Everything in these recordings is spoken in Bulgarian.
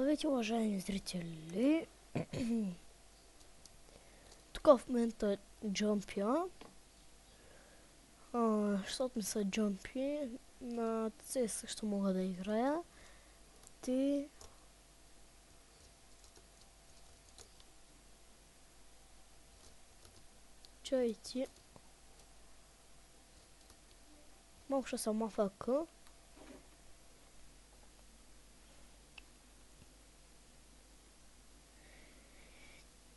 Здравейте, уважаеми зрители! Тук в момента джампя. Защото ми са джампи, на CS също мога да играя. Ти... Чайте. Малко ще съм АФК.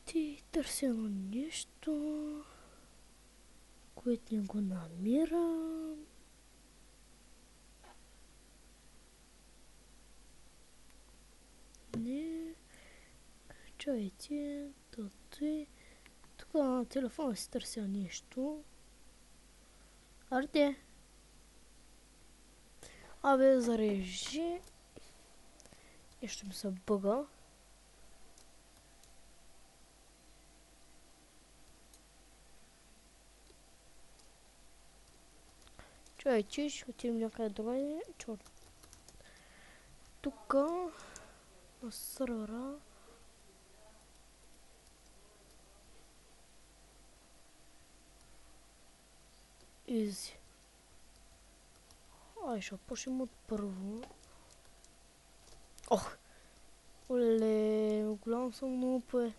Ти търся едно нещо, което не го намирам. Не. Чайте. Тук на телефона си търся нещо. Арде. Абе, зарежи. Нещо ми се бъга. Чайте, ще отидем някъде другаде. Чорт. Тука на сървъра. Изи. Ай, ще почнем от първо. Ох! Оле, голям съм нуп, бе.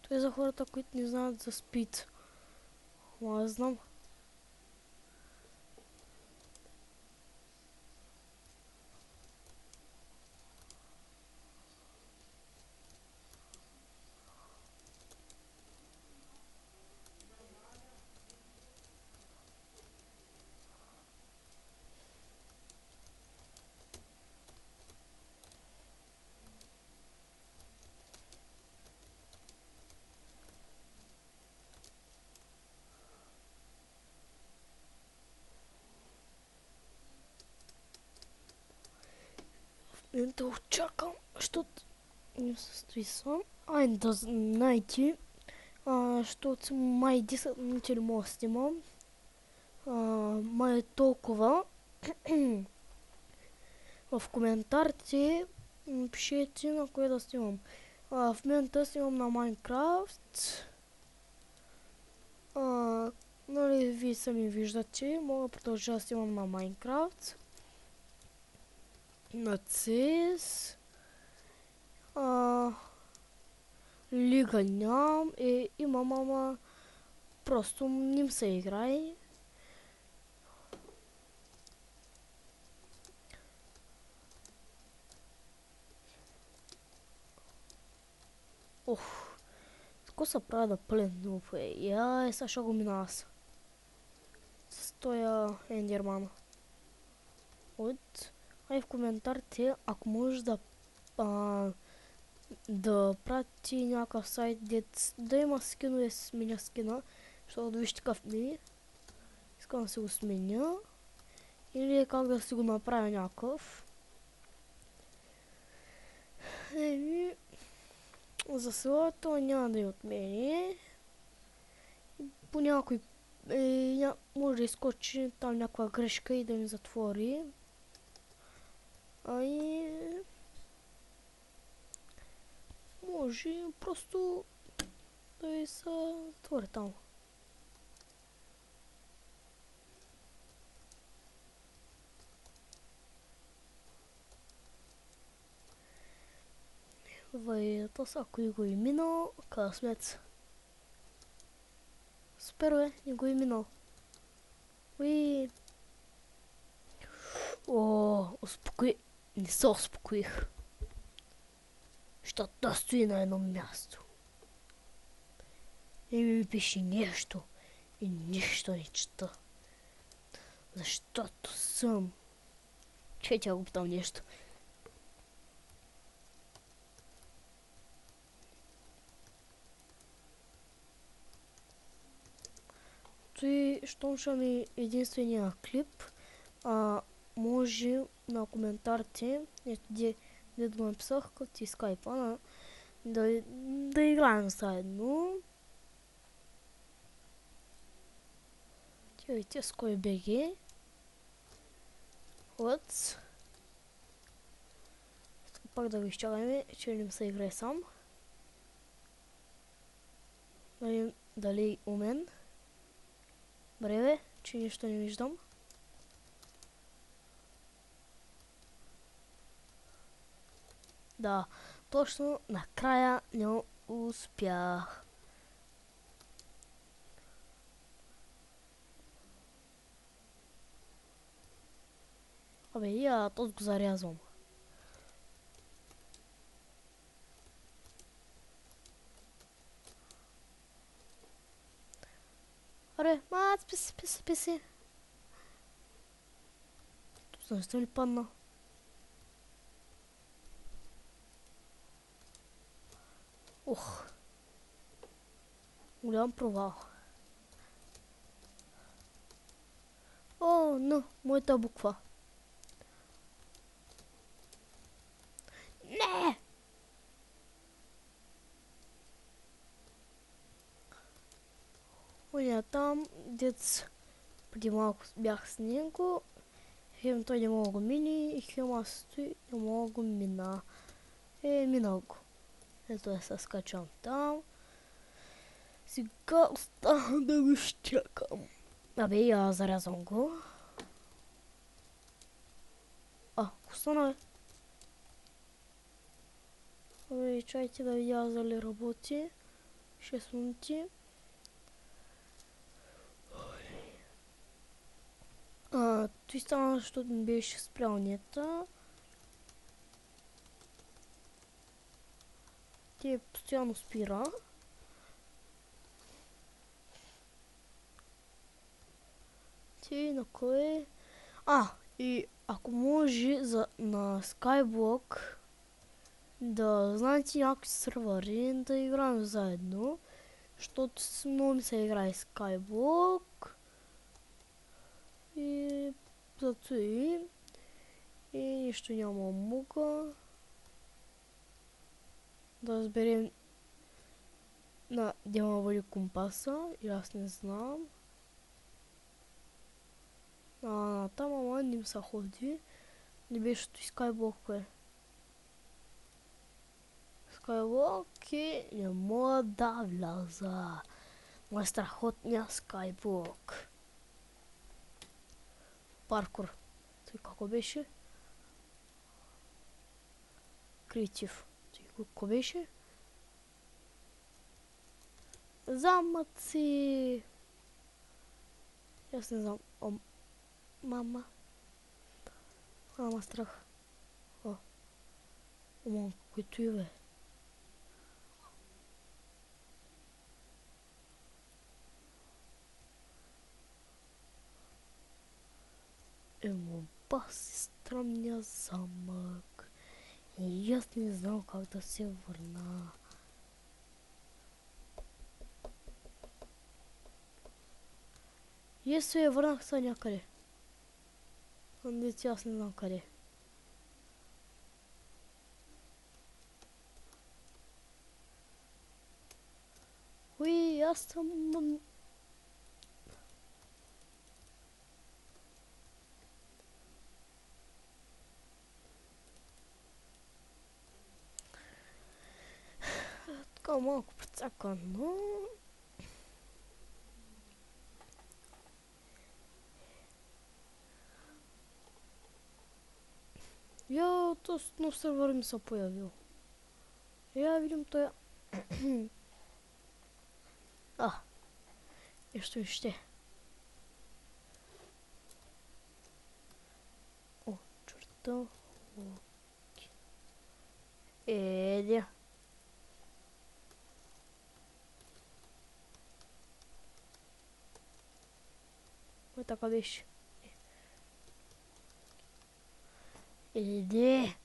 Той е за хората, които не знаят за спид. Ама аз знам. Не да очакам, защото не се стои сам. Ай, да знаете, защото май 10 минути не мога да снимам. Май е толкова. В коментарите пишете на кое да снимам. В момента снимам на Майнкрафт. Нали, вие сами виждате, мога да продължа да снимам на Майнкрафт. На CS. Лига нямам, имам, ама просто не им се играе. Ох, тако се прави да пълен нуп, сега ще го мина аз. С тоя ендерман. Ай в коментарите, ако можеш да прати някакъв сайт, да има скинове, сменя скина, защото виж такъв ми. Искам да си го сменя. Или как да си го направя някакъв. За сега това няма да е от мене. По някой може да изкочи там някаква грешка и да ми затвори. Може просто да и се затвори там. То са, ако и го е минал, късмет. Супер, бе, не го е минал. Успокой. Не се успокоих. Защото да стои на едно място. И ми пише нещо. И нищо не чета. Защото съм. Че тя го питам нещо. Той, щом ще ми единствения клип, може на коментарите, где го написах, като и скайпа, да играем заедно. Тя с кой БГ. Вот. пак да го изчакаме, че не се играе сам. Да видим дали у мен. Бре, че нищо не виждам. Да, точно накрая не успях. Абе, я този го зарязвам. Аре, списи. Тут защо ли падна? Ух. Голям провал. О, но, моята буква. Не! Оня там, дец преди малко бях с него. Хем той не мога го мини и хем аз стои не мога го мина. Минал го. Ето я се скачам там. Сега остана да го изчакам. Абе, я зарязвам го. Какво стана, бе? Абе, чайте да видя дали работи. 6 минути. Той стана, защото ми беше спрял нета. Те постоянно спира. Те на кое? И ако може на Skyblock да знаете някакви сървъри да играем заедно, защото много ми се играе Skyblock и зато и нищо няма мога да разберем на дема бъде компаса и аз не знам. Там ама не ми се ходи. Не беше той Skyblock, кое? Skyblock и не мога да вляза. Мой страхотния Skyblock. Паркур. Той какво беше? Креатив. Той какво беше? Замъци! Аз не знам. Мама. Страх. Който и бе. Баси странния замък. И аз не знам как да се върна. И се върнах са някъде. Аз не знам къде. Аз съм... Така малко прецакано. Този нов сервер ми се появил. Я видим той. Нещо ще. Черта. Едя. Кой така беше? Иди!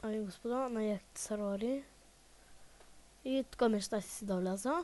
Ами господа, на яхте сервери. И тук неща си да вляза.